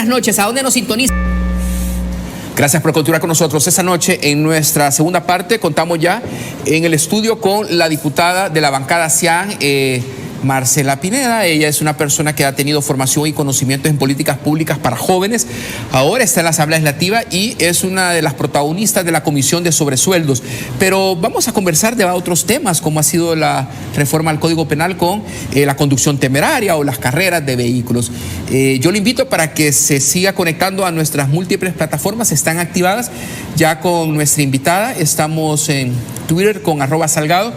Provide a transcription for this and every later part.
noches. ¿A dónde nos sintoniza? Gracias por continuar con nosotros. Esta noche, en nuestra segunda parte, contamos ya en el estudio con la diputada de la bancada CIAN, Marcela Pineda. Ella es una persona que ha tenido formación y conocimientos en políticas públicas para jóvenes. Ahora está en la Asamblea Legislativa y es una de las protagonistas de la Comisión de Sobresueldos. Pero vamos a conversar de otros temas, como ha sido la reforma al Código Penal con la conducción temeraria o las carreras de vehículos. Yo le invito para que se siga conectando a nuestras múltiples plataformas. Están activadas ya con nuestra invitada. Estamos en Twitter con @Salgado.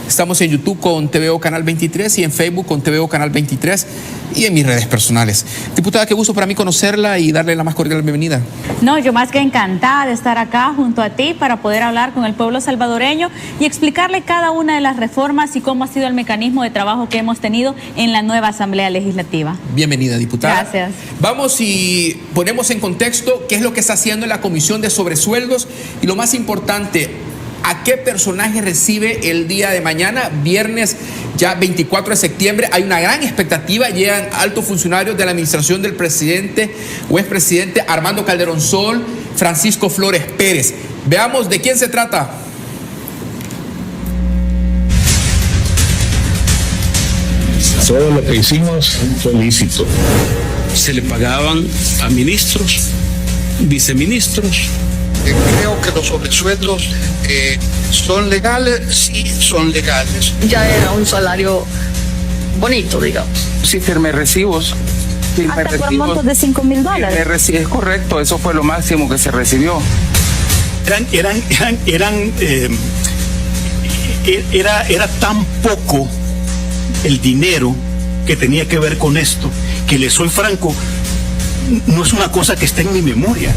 Estamos en YouTube con TVO Canal 23 y en Facebook con TVO Canal 23 y en mis redes personales. Diputada, qué gusto para mí conocerla y darle la más cordial bienvenida. No, yo más que encantada de estar acá junto a ti para poder hablar con el pueblo salvadoreño y explicarle cada una de las reformas y cómo ha sido el mecanismo de trabajo que hemos tenido en la nueva Asamblea Legislativa. Bienvenida, diputada. Gracias. Vamos y ponemos en contexto qué es lo que está haciendo la Comisión de Sobresueldos y lo más importante, ¿a qué personaje recibe el día de mañana, viernes ya 24 de septiembre? Hay una gran expectativa, llegan altos funcionarios de la administración del presidente o expresidente Armando Calderón Sol, Francisco Flores Pérez. Veamos de quién se trata. Todo lo que hicimos fue lícito. Se le pagaban a ministros, viceministros. Creo que los sobresueldos son legales, sí son legales. Ya era un salario bonito, digamos. Sí, firmé recibos. Hasta por montos de $5,000. Es correcto, eso fue lo máximo que se recibió. Era tan poco el dinero que tenía que ver con esto, que le soy franco, no es una cosa que está en mi memoria.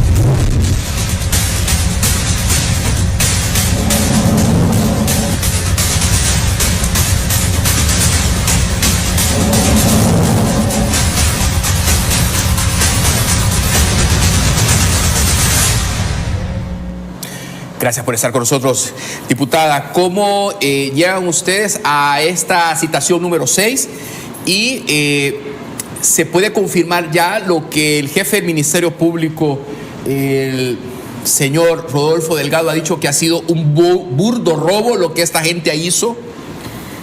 Gracias por estar con nosotros, diputada. ¿Cómo llegan ustedes a esta citación número 6? Y se puede confirmar ya lo que el jefe del Ministerio Público, el señor Rodolfo Delgado, ha dicho que ha sido un burdo robo lo que esta gente hizo.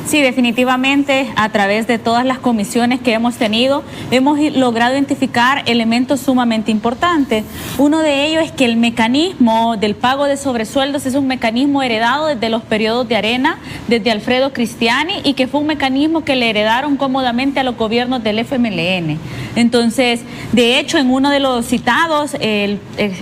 Sí, definitivamente, a través de todas las comisiones que hemos tenido, hemos logrado identificar elementos sumamente importantes. Uno de ellos es que el mecanismo del pago de sobresueldos es un mecanismo heredado desde los periodos de Arena, desde Alfredo Cristiani, y que fue un mecanismo que le heredaron cómodamente a los gobiernos del FMLN. Entonces, de hecho, en uno de los citados,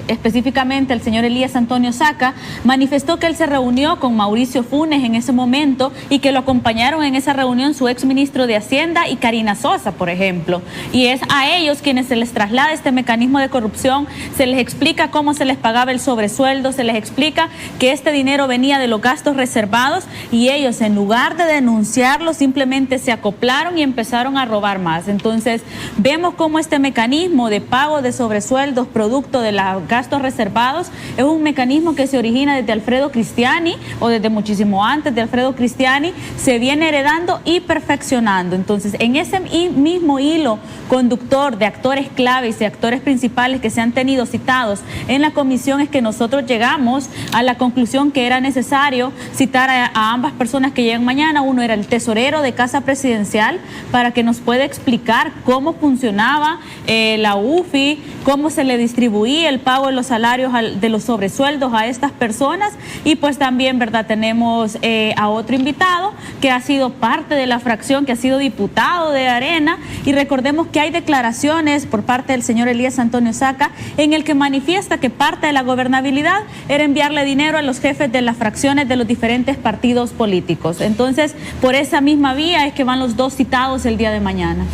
específicamente el señor Elías Antonio Saca, manifestó que él se reunió con Mauricio Funes en ese momento y que lo acompañaron en esa reunión su exministro de Hacienda y Karina Sosa, por ejemplo. Y es a ellos quienes se les traslada este mecanismo de corrupción, se les explica cómo se les pagaba el sobresueldo, se les explica que este dinero venía de los gastos reservados y ellos, en lugar de denunciarlo, simplemente se acoplaron y empezaron a robar más. Entonces, vemos cómo este mecanismo de pago de sobresueldos producto de los gastos reservados es un mecanismo que se origina desde Alfredo Cristiani o desde muchísimo antes de Alfredo Cristiani, se viene heredando y perfeccionando. Entonces, en ese mismo hilo conductor de actores claves y actores principales que se han tenido citados en la comisión es que nosotros llegamos a la conclusión que era necesario citar a ambas personas que llegan mañana. Uno era el tesorero de Casa Presidencial, para que nos pueda explicar cómo funcionaba la UFI, cómo se le distribuía el pago de los salarios de los sobresueldos a estas personas. Y pues también, ¿verdad?, tenemos a otro invitado que ha sido parte de la fracción, que ha sido diputado de Arena, y recordemos que hay declaraciones por parte del señor Elías Antonio Saca en el que manifiesta que parte de la gobernabilidad era enviarle dinero a los jefes de las fracciones de los diferentes partidos políticos. Entonces, por esa misma vía es que van los dos citados el día de mañana.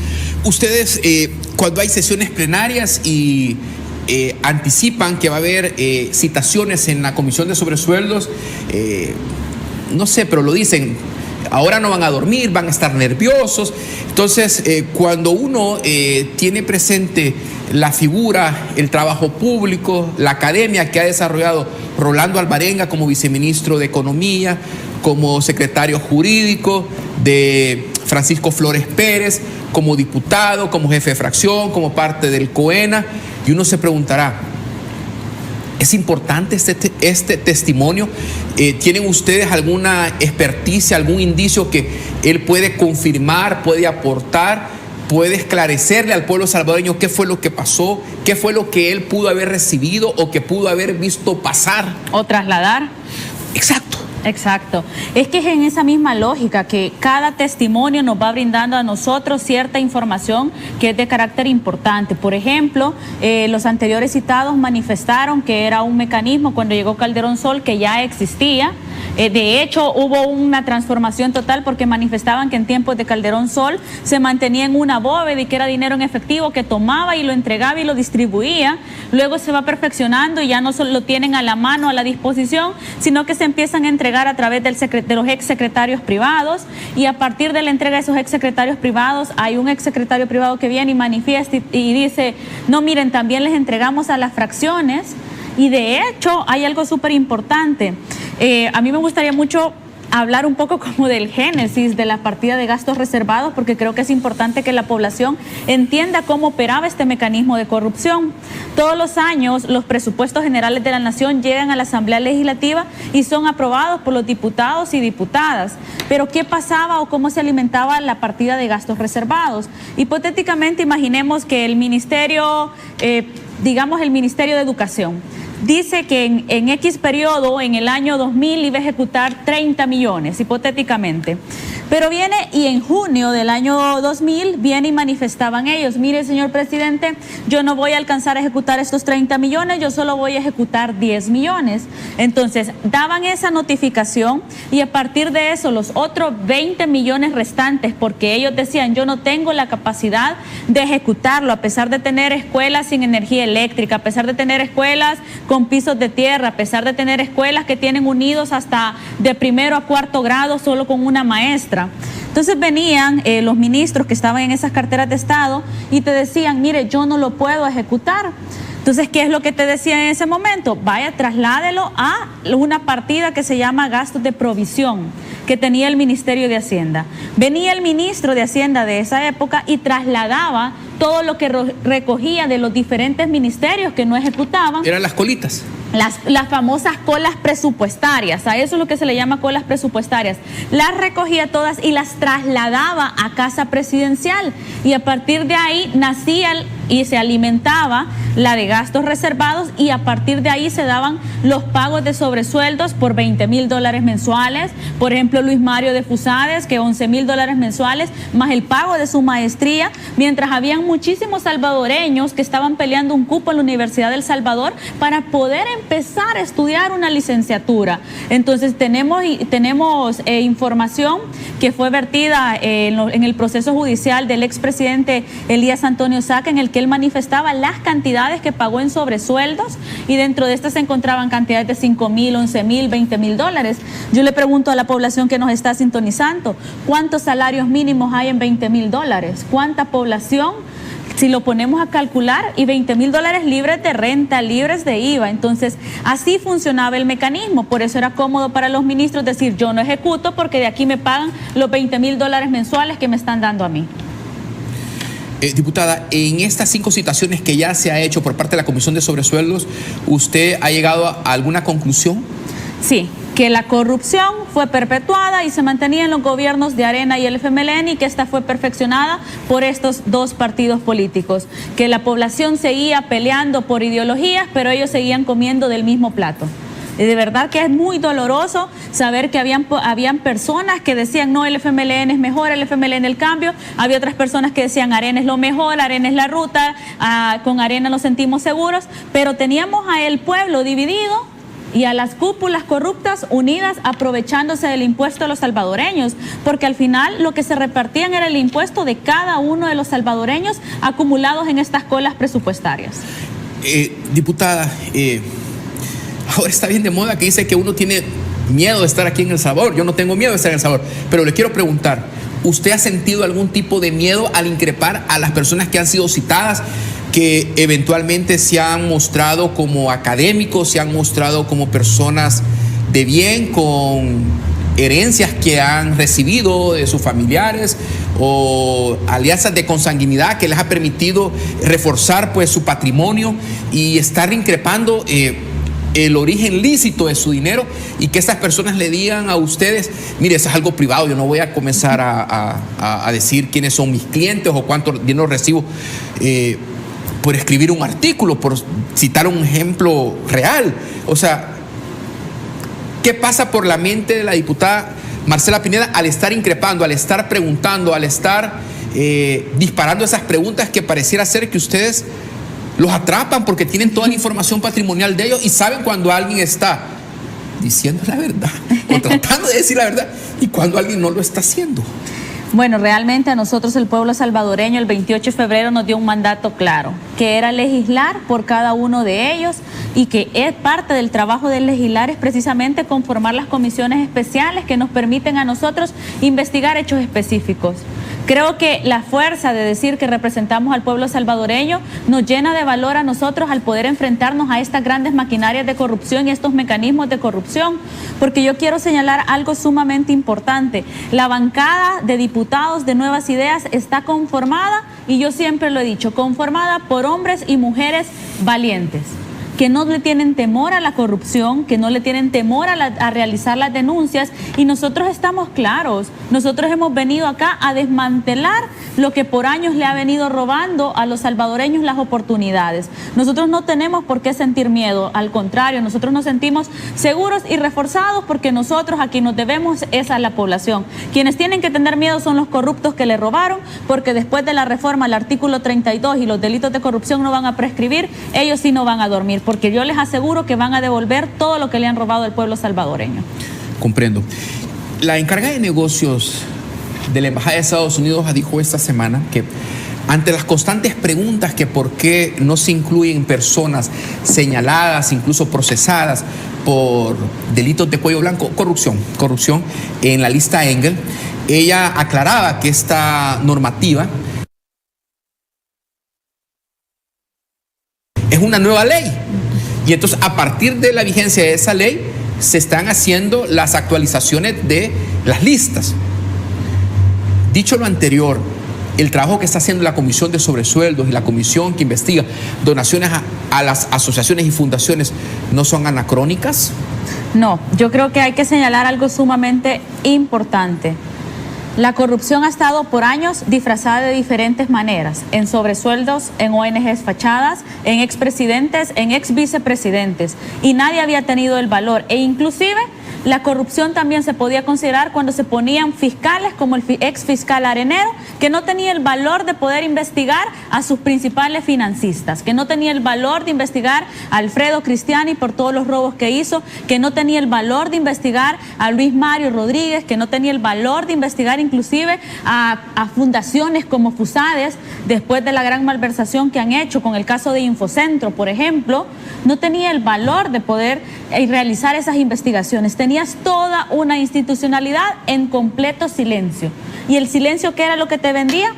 Ustedes, cuando hay sesiones plenarias y anticipan que va a haber citaciones en la Comisión de Sobresueldos, no sé, pero lo dicen, ahora no van a dormir, van a estar nerviosos. Entonces, cuando uno tiene presente la figura, el trabajo público, la academia que ha desarrollado Rolando Alvarenga como viceministro de Economía, como secretario jurídico, de Francisco Flores Pérez, como diputado, como jefe de fracción, como parte del COENA, y uno se preguntará, ¿es importante este testimonio? ¿Tienen ustedes alguna experticia, algún indicio que él puede confirmar, puede aportar, puede esclarecerle al pueblo salvadoreño qué fue lo que pasó, qué fue lo que él pudo haber recibido o que pudo haber visto pasar? O trasladar. Exacto. Exacto. Es que es en esa misma lógica que cada testimonio nos va brindando a nosotros cierta información que es de carácter importante. Por ejemplo, los anteriores citados manifestaron que era un mecanismo cuando llegó Calderón Sol que ya existía. De hecho, hubo una transformación total porque manifestaban que en tiempos de Calderón Sol se mantenía en una bóveda y que era dinero en efectivo que tomaba y lo entregaba y lo distribuía. Luego se va perfeccionando y ya no solo lo tienen a la mano, a la disposición, sino que se empiezan a entregar a través de los exsecretarios privados, y a partir de la entrega de esos exsecretarios privados hay un exsecretario privado que viene y manifiesta y dice, no, miren, también les entregamos a las fracciones. Y de hecho hay algo súper importante. A mí me gustaría mucho hablar un poco como del génesis de la partida de gastos reservados, porque creo que es importante que la población entienda cómo operaba este mecanismo de corrupción. Todos los años los presupuestos generales de la Nación llegan a la Asamblea Legislativa y son aprobados por los diputados y diputadas. Pero ¿qué pasaba o cómo se alimentaba la partida de gastos reservados? Hipotéticamente imaginemos que el ministerio, digamos el Ministerio de Educación, dice que en X periodo, en el año 2000, iba a ejecutar 30 millones, hipotéticamente. Pero viene y en junio del año 2000 viene y manifestaban ellos, mire señor presidente, yo no voy a alcanzar a ejecutar estos 30 millones, yo solo voy a ejecutar 10 millones. Entonces daban esa notificación y a partir de eso los otros 20 millones restantes, porque ellos decían yo no tengo la capacidad de ejecutarlo, a pesar de tener escuelas sin energía eléctrica, a pesar de tener escuelas con pisos de tierra, a pesar de tener escuelas que tienen unidos hasta de 1º a 4º grado solo con una maestra. Entonces venían los ministros que estaban en esas carteras de Estado y te decían, mire, yo no lo puedo ejecutar. Entonces, ¿qué es lo que te decía en ese momento? Vaya, trasládelo a una partida que se llama gastos de provisión, que tenía el Ministerio de Hacienda. Venía el ministro de Hacienda de esa época y trasladaba todo lo que recogía de los diferentes ministerios que no ejecutaban. Eran las colitas. Las famosas colas presupuestarias, a eso es lo que se le llama colas presupuestarias. Las recogía todas y las trasladaba a Casa Presidencial, y a partir de ahí nacía y se alimentaba la de gastos reservados, y a partir de ahí se daban los pagos de sobresueldos por $20,000 mensuales. Por ejemplo, Luis Mario de Fusades, que $11,000 mensuales, más el pago de su maestría, mientras habían muchísimos salvadoreños que estaban peleando un cupo en la Universidad del Salvador para poder empezar a estudiar una licenciatura. Entonces tenemos información que fue vertida en el proceso judicial del expresidente Elías Antonio Saca, en el que él manifestaba las cantidades que pagó en sobresueldos, y dentro de estas se encontraban cantidades de $5,000, $11,000, $20,000. Yo le pregunto a la población que nos está sintonizando, ¿cuántos salarios mínimos hay en $20,000? ¿Cuánta población? Si lo ponemos a calcular, y $20,000 libres de renta, libres de IVA. Entonces, así funcionaba el mecanismo. Por eso era cómodo para los ministros decir, yo no ejecuto porque de aquí me pagan los $20,000 mensuales que me están dando a mí. Diputada, en estas 5 citaciones que ya se ha hecho por parte de la Comisión de Sobresueldos, ¿usted ha llegado a alguna conclusión? Sí, que la corrupción fue perpetuada y se mantenía en los gobiernos de Arena y el FMLN, y que esta fue perfeccionada por estos dos partidos políticos, que la población seguía peleando por ideologías, pero ellos seguían comiendo del mismo plato. Y de verdad que es muy doloroso saber que habían personas que decían, no, el FMLN es mejor, el FMLN el cambio. Había otras personas que decían, Arena es lo mejor, Arena es la ruta, con Arena nos sentimos seguros, pero teníamos a el pueblo dividido y a las cúpulas corruptas unidas, aprovechándose del impuesto de los salvadoreños, porque al final lo que se repartían era el impuesto de cada uno de los salvadoreños acumulados en estas colas presupuestarias. Diputada, ahora está bien de moda que dice que uno tiene miedo de estar aquí en El Salvador. Yo no tengo miedo de estar en El Salvador, pero le quiero preguntar, ¿usted ha sentido algún tipo de miedo al increpar a las personas que han sido citadas, que eventualmente se han mostrado como académicos, se han mostrado como personas de bien, con herencias que han recibido de sus familiares o alianzas de consanguinidad que les ha permitido reforzar pues su patrimonio y estar increpando el origen lícito de su dinero, y que estas personas le digan a ustedes, mire, eso es algo privado, yo no voy a comenzar a decir quiénes son mis clientes o cuánto dinero recibo por escribir un artículo, por citar un ejemplo real? O sea, ¿qué pasa por la mente de la diputada Marcela Pineda al estar increpando, al estar preguntando, al estar disparando esas preguntas que pareciera ser que ustedes los atrapan porque tienen toda la información patrimonial de ellos y saben cuando alguien está diciendo la verdad o tratando de decir la verdad y cuando alguien no lo está haciendo? Bueno, realmente a nosotros el pueblo salvadoreño el 28 de febrero nos dio un mandato claro, que era legislar por cada uno de ellos, y que es parte del trabajo del legislar es precisamente conformar las comisiones especiales que nos permiten a nosotros investigar hechos específicos. Creo que la fuerza de decir que representamos al pueblo salvadoreño nos llena de valor a nosotros al poder enfrentarnos a estas grandes maquinarias de corrupción y estos mecanismos de corrupción, porque yo quiero señalar algo sumamente importante. La bancada de diputados de Nuevas Ideas está conformada, y yo siempre lo he dicho, conformada por hombres y mujeres valientes, que no le tienen temor a la corrupción, que no le tienen temor a realizar las denuncias, y nosotros estamos claros. Nosotros hemos venido acá a desmantelar lo que por años le ha venido robando a los salvadoreños las oportunidades. Nosotros no tenemos por qué sentir miedo, al contrario, nosotros nos sentimos seguros y reforzados, porque nosotros a quien nos debemos es a la población. Quienes tienen que tener miedo son los corruptos que le robaron, porque después de la reforma al artículo 32 y los delitos de corrupción no van a prescribir, ellos sí no van a dormir, porque yo les aseguro que van a devolver todo lo que le han robado al pueblo salvadoreño. Comprendo. La encargada de negocios de la Embajada de Estados Unidos dijo esta semana que ante las constantes preguntas que por qué no se incluyen personas señaladas, incluso procesadas por delitos de cuello blanco, corrupción en la lista Engel, ella aclaraba que esta normativa es una nueva ley. Y entonces, a partir de la vigencia de esa ley, se están haciendo las actualizaciones de las listas. Dicho lo anterior, el trabajo que está haciendo la Comisión de Sobresueldos y la comisión que investiga donaciones a las asociaciones y fundaciones, ¿no son anacrónicas? No, yo creo que hay que señalar algo sumamente importante. La corrupción ha estado por años disfrazada de diferentes maneras, en sobresueldos, en ONGs fachadas, en expresidentes, en exvicepresidentes, y nadie había tenido el valor, e inclusive la corrupción también se podía considerar cuando se ponían fiscales como el ex fiscal Arenero, que no tenía el valor de poder investigar a sus principales financistas, que no tenía el valor de investigar a Alfredo Cristiani por todos los robos que hizo, que no tenía el valor de investigar a Luis Mario Rodríguez, que no tenía el valor de investigar inclusive a fundaciones como FUSADES, después de la gran malversación que han hecho con el caso de Infocentro, por ejemplo. No tenía el valor de poder realizar esas investigaciones. Tenías toda una institucionalidad en completo silencio. ¿Y el silencio qué era lo que te vendía?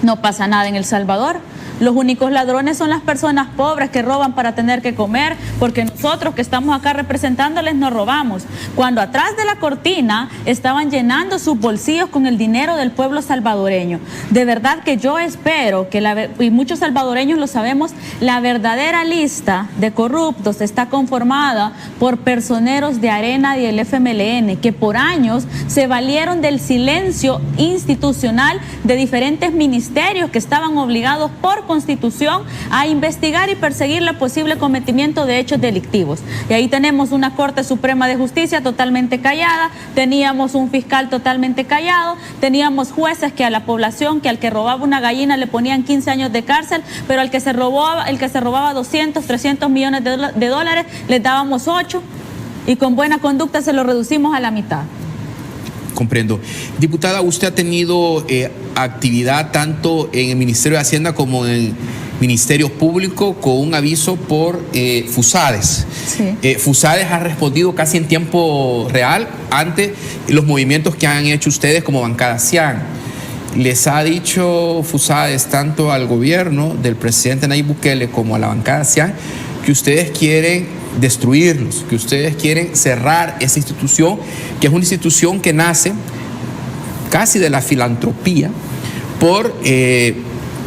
No pasa nada en El Salvador. Los únicos ladrones son las personas pobres que roban para tener que comer, porque nosotros que estamos acá representándoles no robamos. Cuando atrás de la cortina estaban llenando sus bolsillos con el dinero del pueblo salvadoreño. De verdad que yo espero que, y muchos salvadoreños lo sabemos, la verdadera lista de corruptos está conformada por personeros de Arena y el FMLN, que por años se valieron del silencio institucional de diferentes ministerios que estaban obligados por Constitución a investigar y perseguir el posible cometimiento de hechos delictivos. Y ahí tenemos una Corte Suprema de Justicia totalmente callada, teníamos un fiscal totalmente callado, teníamos jueces que a la población, que al que robaba una gallina le ponían 15 años de cárcel, pero al que se robaba 200, 300 millones de dólares les dábamos 8, y con buena conducta se lo reducimos a la mitad. Comprendo. Diputada, usted ha tenido actividad tanto en el Ministerio de Hacienda como en Ministerio Público con un aviso por FUSADES. Sí. FUSADES ha respondido casi en tiempo real ante los movimientos que han hecho ustedes como bancada Cian. Les ha dicho FUSADES tanto al gobierno del presidente Nayib Bukele como a la bancada Cian que ustedes quieren destruirlos, que ustedes quieren cerrar esa institución, que es una institución que nace casi de la filantropía por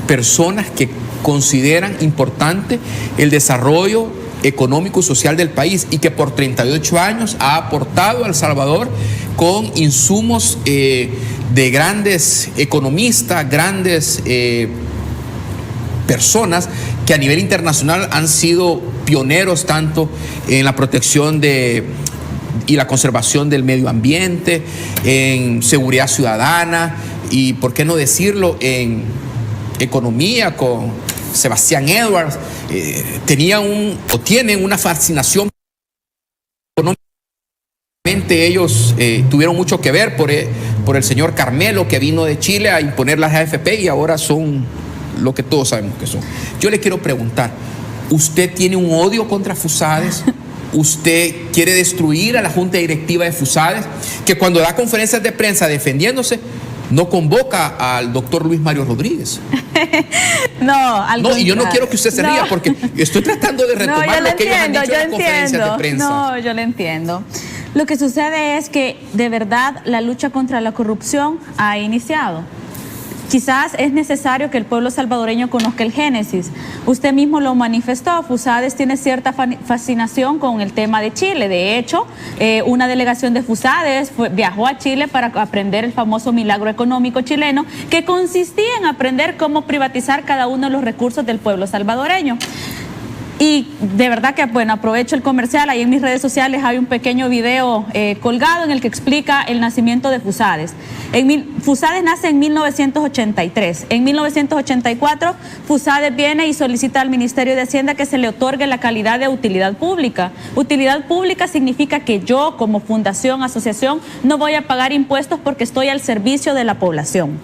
personas que consideran importante el desarrollo económico y social del país y que por 38 años ha aportado a El Salvador con insumos de grandes economistas, grandes personas que a nivel internacional han sido pioneros tanto en la protección y la conservación del medio ambiente, en seguridad ciudadana y, por qué no decirlo, en economía con Sebastián Edwards. Tienen una fascinación económicamente. Ellos tuvieron mucho que ver por el señor Carmelo, que vino de Chile a imponer las AFP y ahora son lo que todos sabemos que son. Yo le quiero preguntar, ¿usted tiene un odio contra FUSADES? ¿Usted quiere destruir a la junta directiva de FUSADES, que cuando da conferencias de prensa defendiéndose no convoca al doctor Luis Mario Rodríguez? No, y yo no quiero que usted se ría, porque estoy tratando de retomar lo que ellos han dicho en las conferencias de prensa. No, yo lo entiendo. Lo que sucede es que de verdad la lucha contra la corrupción ha iniciado. Quizás es necesario que el pueblo salvadoreño conozca el génesis. Usted mismo lo manifestó, FUSADES tiene cierta fascinación con el tema de Chile. De hecho, una delegación de FUSADES viajó a Chile para aprender el famoso milagro económico chileno, que consistía en aprender cómo privatizar cada uno de los recursos del pueblo salvadoreño. Y de verdad que, bueno, aprovecho el comercial. Ahí en mis redes sociales hay un pequeño video colgado en el que explica el nacimiento de FUSADES. FUSADES nace en 1983. En 1984, FUSADES viene y solicita al Ministerio de Hacienda que se le otorgue la calidad de utilidad pública. Utilidad pública significa que yo, como fundación, asociación, no voy a pagar impuestos porque estoy al servicio de la población.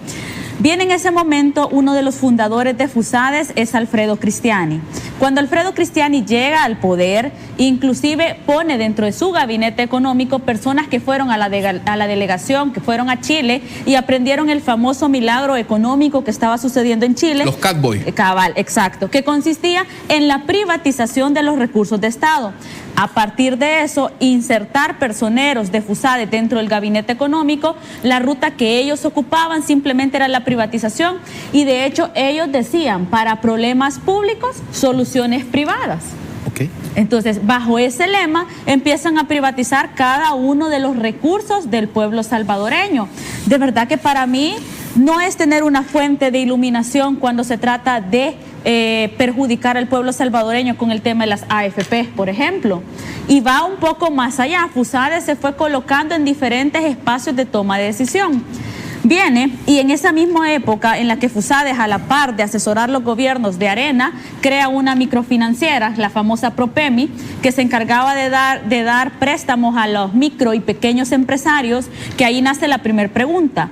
Bien, en ese momento uno de los fundadores de FUSADES es Alfredo Cristiani. Cuando Alfredo Cristiani llega al poder, inclusive pone dentro de su gabinete económico personas que fueron a la delegación, que fueron a Chile y aprendieron el famoso milagro económico que estaba sucediendo en Chile. Los Catboy. Cabal, exacto, que consistía en la privatización de los recursos de Estado. A partir de eso, insertar personeros de FUSADES dentro del gabinete económico. La ruta que ellos ocupaban simplemente era la privatización, y de hecho ellos decían, para problemas públicos, soluciones privadas. Okay. Entonces, bajo ese lema, empiezan a privatizar cada uno de los recursos del pueblo salvadoreño. De verdad que para mí no es tener una fuente de iluminación cuando se trata de perjudicar al pueblo salvadoreño con el tema de las AFP, por ejemplo. Y va un poco más allá. FUSADES se fue colocando en diferentes espacios de toma de decisión. Viene, y en esa misma época en la que FUSADES, a la par de asesorar los gobiernos de Arena, crea una microfinanciera, la famosa Propemi, que se encargaba de dar préstamos a los micro y pequeños empresarios, que ahí nace la primera pregunta.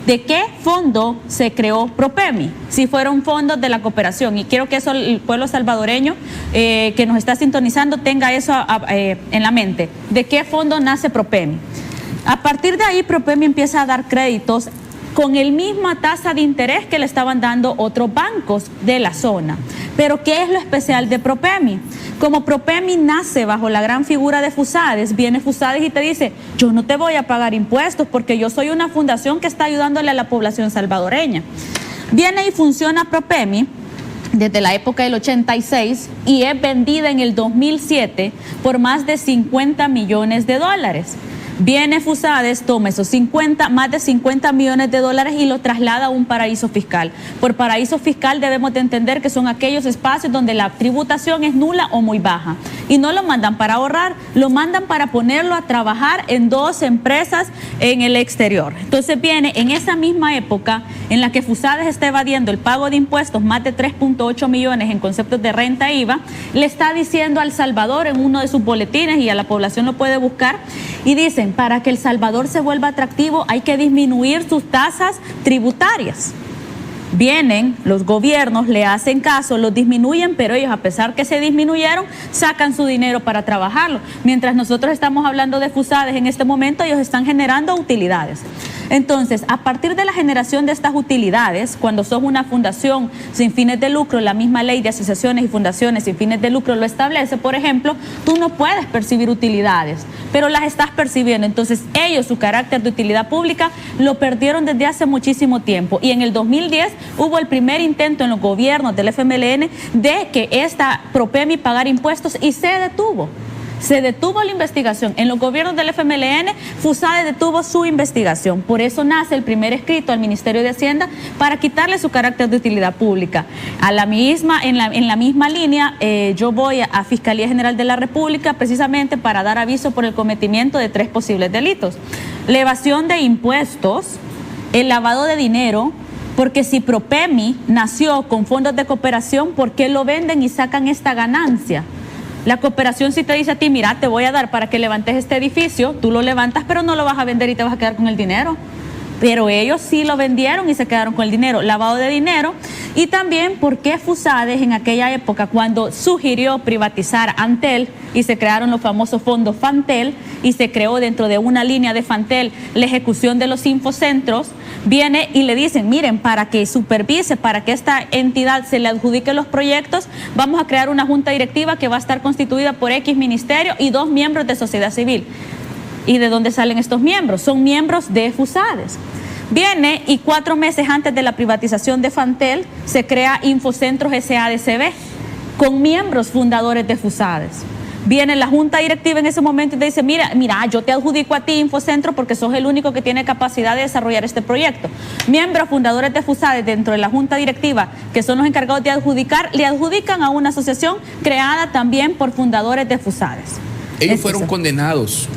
¿De qué fondo se creó Propemi? Si fueron fondos de la cooperación, y quiero que eso el pueblo salvadoreño que nos está sintonizando tenga eso en la mente. ¿De qué fondo nace Propemi? A partir de ahí, Propemi empieza a dar créditos con el misma tasa de interés que le estaban dando otros bancos de la zona. Pero ¿qué es lo especial de Propemi? Como Propemi nace bajo la gran figura de FUSADES, viene FUSADES y te dice, yo no te voy a pagar impuestos porque yo soy una fundación que está ayudándole a la población salvadoreña. Viene y funciona Propemi desde la época del 86 y es vendida en el 2007 por más de $50 millones. Viene FUSADES, toma esos más de $50 millones y lo traslada a un paraíso fiscal. Por paraíso fiscal debemos de entender que son aquellos espacios donde la tributación es nula o muy baja. Y no lo mandan para ahorrar, lo mandan para ponerlo a trabajar en 2 empresas en el exterior. Entonces viene en esa misma época en la que FUSADES está evadiendo el pago de impuestos, más de 3.8 millones en conceptos de renta IVA, le está diciendo a El Salvador en uno de sus boletines, y a la población lo puede buscar, y dicen, para que El Salvador se vuelva atractivo hay que disminuir sus tasas tributarias. Vienen los gobiernos, le hacen caso, los disminuyen, pero ellos, a pesar que se disminuyeron, sacan su dinero para trabajarlo. Mientras nosotros estamos hablando de FUSADES en este momento, ellos están generando utilidades. Entonces, a partir de la generación de estas utilidades, cuando sos una fundación sin fines de lucro, la misma ley de asociaciones y fundaciones sin fines de lucro lo establece, por ejemplo, tú no puedes percibir utilidades, pero las estás percibiendo. Entonces, ellos su carácter de utilidad pública lo perdieron desde hace muchísimo tiempo. Y en el 2010 hubo el primer intento en los gobiernos del FMLN de que esta PROPEMI pagara impuestos y se detuvo. Se detuvo la investigación. En los gobiernos del FMLN, FUSADES detuvo su investigación. Por eso nace el primer escrito al Ministerio de Hacienda para quitarle su carácter de utilidad pública. En la misma línea, yo voy a Fiscalía General de la República precisamente para dar aviso por el cometimiento de 3 posibles delitos. La evasión de impuestos, el lavado de dinero, porque si PROPEMI nació con fondos de cooperación, ¿por qué lo venden y sacan esta ganancia? La cooperación sí te dice a ti, mira, te voy a dar para que levantes este edificio, tú lo levantas, pero no lo vas a vender y te vas a quedar con el dinero. Pero ellos sí lo vendieron y se quedaron con el dinero, lavado de dinero. Y también por qué FUSADES en aquella época, cuando sugirió privatizar Antel y se crearon los famosos fondos Fantel y se creó dentro de una línea de Fantel la ejecución de los infocentros, viene y le dicen, miren, para que supervise, para que esta entidad se le adjudique los proyectos, vamos a crear una junta directiva que va a estar constituida por X ministerio y 2 miembros de sociedad civil. ¿Y de dónde salen estos miembros? Son miembros de FUSADES. Viene y 4 meses antes de la privatización de Fantel se crea Infocentros SADCB con miembros fundadores de FUSADES. Viene la junta directiva en ese momento y te dice, mira, yo te adjudico a ti Infocentro porque sos el único que tiene capacidad de desarrollar este proyecto. Miembros fundadores de FUSADES dentro de la junta directiva, que son los encargados de adjudicar, le adjudican a una asociación creada también por fundadores de FUSADES. Ellos fueron condenados.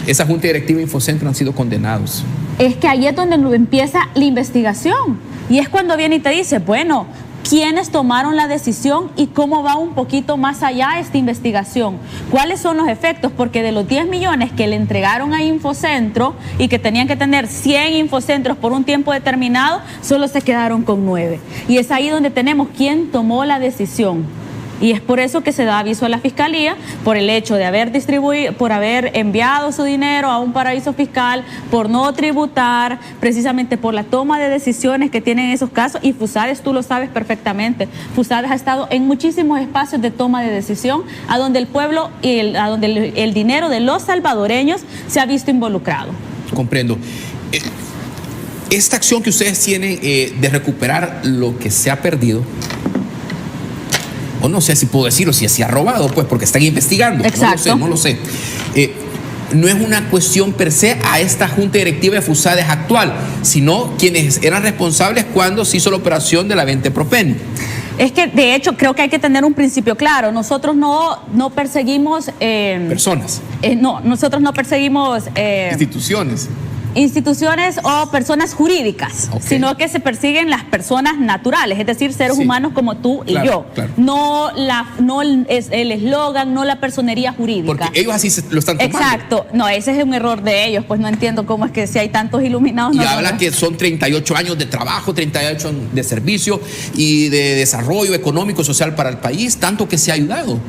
Esa junta directiva de Infocentro han sido condenados. Es que ahí es donde empieza la investigación. Y es cuando viene y te dice, bueno, ¿quiénes tomaron la decisión y cómo va un poquito más allá esta investigación? ¿Cuáles son los efectos? Porque de los 10 millones que le entregaron a Infocentro y que tenían que tener 100 Infocentros por un tiempo determinado, solo se quedaron con 9. Y es ahí donde tenemos quién tomó la decisión. Y es por eso que se da aviso a la Fiscalía, por el hecho de haber distribuido, por haber enviado su dinero a un paraíso fiscal, por no tributar, precisamente por la toma de decisiones que tienen esos casos. Y FUSADES, tú lo sabes perfectamente, FUSADES ha estado en muchísimos espacios de toma de decisión, a donde el pueblo y a donde el dinero de los salvadoreños se ha visto involucrado. Comprendo. Esta acción que ustedes tienen de recuperar lo que se ha perdido, o no sé si puedo decirlo, si se ha robado, pues porque están investigando. Exacto. No lo sé. No es una cuestión per se a esta junta directiva de FUSADES actual, sino quienes eran responsables cuando se hizo la operación de la venta de PROPEMI. Es que, de hecho, creo que hay que tener un principio claro. Nosotros no perseguimos... personas. No, nosotros no perseguimos... instituciones o personas jurídicas, sino que se persiguen las personas naturales, es decir, seres humanos como tú y yo. Claro. No el eslogan, no la personería jurídica. Porque ellos así lo están tomando. Exacto. No, ese es un error de ellos, pues no entiendo cómo es que si hay tantos iluminados. Y habla que son 38 años de trabajo, 38 años de servicio y de desarrollo económico, social para el país, tanto que se ha ayudado.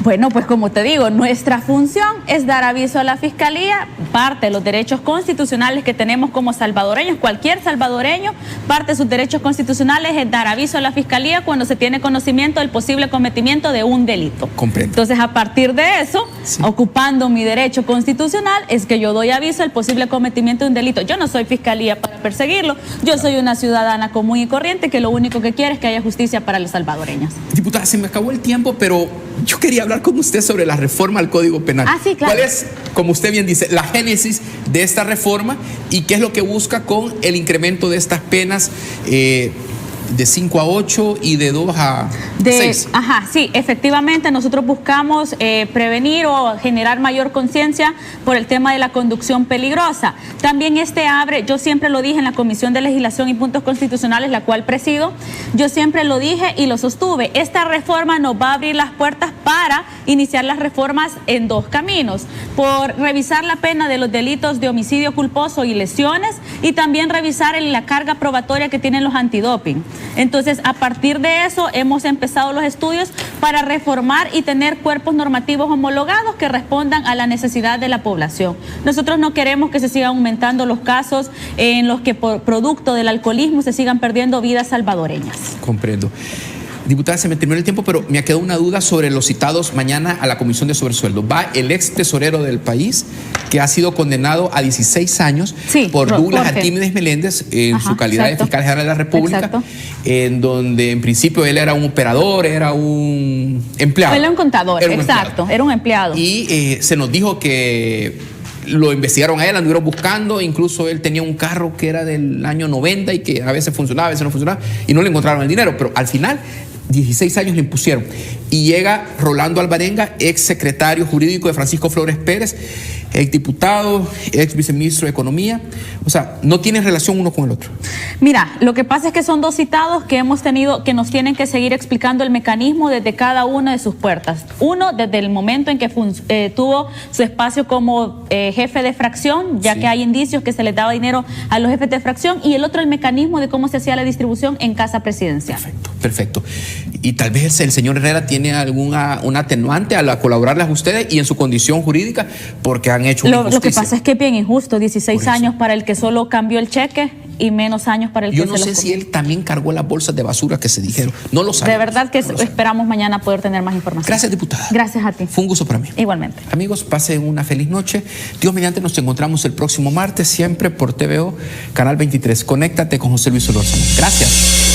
Bueno, pues como te digo, nuestra función es dar aviso a la Fiscalía, parte de los derechos constitucionales que tenemos como salvadoreños, cualquier salvadoreño, parte de sus derechos constitucionales es dar aviso a la Fiscalía cuando se tiene conocimiento del posible cometimiento de un delito. Comprendo. Entonces, a partir de eso, ocupando mi derecho constitucional, es que yo doy aviso al posible cometimiento de un delito. Yo no soy Fiscalía para perseguirlo, yo soy una ciudadana común y corriente que lo único que quiere es que haya justicia para los salvadoreños. Diputada, se me acabó el tiempo, pero yo quería hablar con usted sobre la reforma al Código Penal. Sí, claro. ¿Cuál es, como usted bien dice, la génesis de esta reforma y qué es lo que busca con el incremento de estas penas de 5 a 8 y de 2 a 6? Sí, efectivamente nosotros buscamos prevenir o generar mayor conciencia por el tema de la conducción peligrosa. También abre, yo siempre lo dije en la Comisión de Legislación y Puntos Constitucionales, la cual presido, yo siempre lo dije y lo sostuve, esta reforma nos va a abrir las puertas para iniciar las reformas en 2 caminos: por revisar la pena de los delitos de homicidio culposo y lesiones, y también revisar la carga probatoria que tienen los antidoping. Entonces, a partir de eso hemos empezado los estudios para reformar y tener cuerpos normativos homologados que respondan a la necesidad de la población. Nosotros no queremos que se sigan aumentando los casos en los que por producto del alcoholismo se sigan perdiendo vidas salvadoreñas. Comprendo. Diputada, se me terminó el tiempo, pero me ha quedado una duda sobre los citados mañana a la Comisión de Sobresueldo. Va el ex tesorero del país, que ha sido condenado a 16 años por Douglas Arquímedes Meléndez en su calidad de fiscal general de la República, en donde en principio él era un operador, era un empleado. Él era un contador, era un empleado. Y se nos dijo que lo investigaron a él, anduvieron buscando, incluso él tenía un carro que era del año 90 y que a veces funcionaba, a veces no funcionaba, y no le encontraron el dinero, pero al final 16 años le impusieron. Y llega Rolando Alvarenga, ex secretario jurídico de Francisco Flores Pérez, ex diputado, ex viceministro de Economía. O sea, no tienen relación uno con el otro. Mira, lo que pasa es que son 2 citados que hemos tenido, que nos tienen que seguir explicando el mecanismo desde cada una de sus puertas. Uno, desde el momento en que tuvo su espacio como jefe de fracción, ya que hay indicios que se les daba dinero a los jefes de fracción, y el otro, el mecanismo de cómo se hacía la distribución en Casa Presidencial. Perfecto. Y tal vez el señor Herrera tiene un atenuante a colaborarles a ustedes y en su condición jurídica, porque han hecho una injusticia. Lo que pasa es que es bien injusto, 16 años para el que solo cambió el cheque y menos años para el que se lo comió. Yo no sé si él también cargó las bolsas de basura que se dijeron. No lo sabemos. De verdad que esperamos mañana poder tener más información. Gracias, diputada. Gracias a ti. Fue un gusto para mí. Igualmente. Amigos, pasen una feliz noche. Dios mediante, nos encontramos el próximo martes, siempre por TVO, Canal 23. Conéctate con José Luis Solórzano. Gracias.